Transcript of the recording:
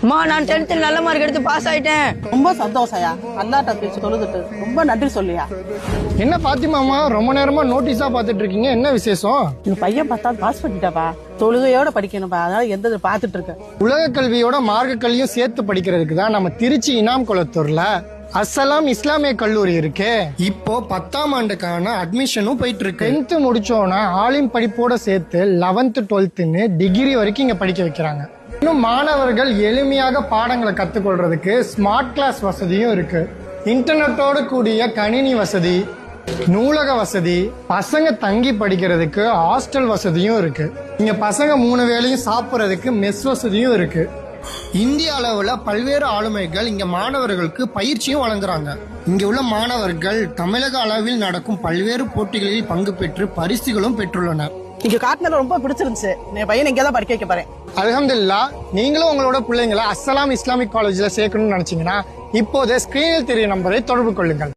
அம்மா நான் 10th நல்ல மார்க் எடுத்து பாஸ் ஆயிட்டேன். ரொம்ப சந்தோஷயா. அல்லாட்ட பேசி தொழுதுட்டு ரொம்ப நன்றி சொல்லியா. என்ன பாத்திமாமா ரொம்ப நேரமா நோட்டீஸா பாத்துட்டு இருக்கீங்க, என்ன விசேஷம்? எங்க பையன் பார்த்தா பாஸ் பண்ணிட்டாப்பா. தொழுகையோட படிக்கணும்பா, அதனால எந்த பாத்துட்டு இருக்க. உலக கல்வியோட மார்க்க கல்வியும் சேர்த்து படிக்கிறதுக்கு தான் நம்ம திருச்சி இனாம் குளத்தூர்ல அஸ்ஸலாம் இஸ்லாமிய கல்லூரி இருக்கு. இப்போ 10ஆம் ஆண்டுக்கான அட்மிஷனும் போயிட்டு இருக்கு. 10th முடிச்சோன்னா ஆலிம் படிப்போட சேர்த்து 11th 12th டிகிரி வரைக்கும் இங்க படிக்க வைக்கிறாங்க. இன்னும் மாணவர்கள் எளிமையாக பாடங்களை கத்துக்கொள்றதுக்கு ஸ்மார்ட் கிளாஸ் வசதியும் இருக்கு. இன்டர்நெட்டோடு கூடிய கணினி வசதி, நூலக வசதி, பசங்க தங்கி படிக்கிறதுக்கு ஹாஸ்டல் வசதியும் இருக்கு. இங்க பசங்க 3 வேளையும் சாப்பிட்றதுக்கு மெஸ் வசதியும் இருக்கு. இந்திய அளவுல பல்வேறு ஆளுமைகள் இங்க மாணவர்களுக்கு பயிற்சியும் வழங்குறாங்க. இங்க உள்ள மாணவர்கள் தமிழக அளவில் நடக்கும் பல்வேறு போட்டிகளில் பங்கு பெற்று பரிசுகளும் பெற்றுள்ளனர். இங்க காட்டினது ரொம்ப பிடிச்சிருந்துச்சு. என் பையன் இங்கதான் படிக்க வைக்க போறேன். அல்ஹம்துலில்லாஹ். நீங்களும் உங்களோட பிள்ளைங்களை அஸ்ஸலாம் இஸ்லாமிக் காலேஜ்ல சேர்க்கணும்னு நினைச்சீங்கன்னா இப்போதே ஸ்கிரீனில் தெரிய நம்பரை தொடர்பு கொள்ளுங்கள்.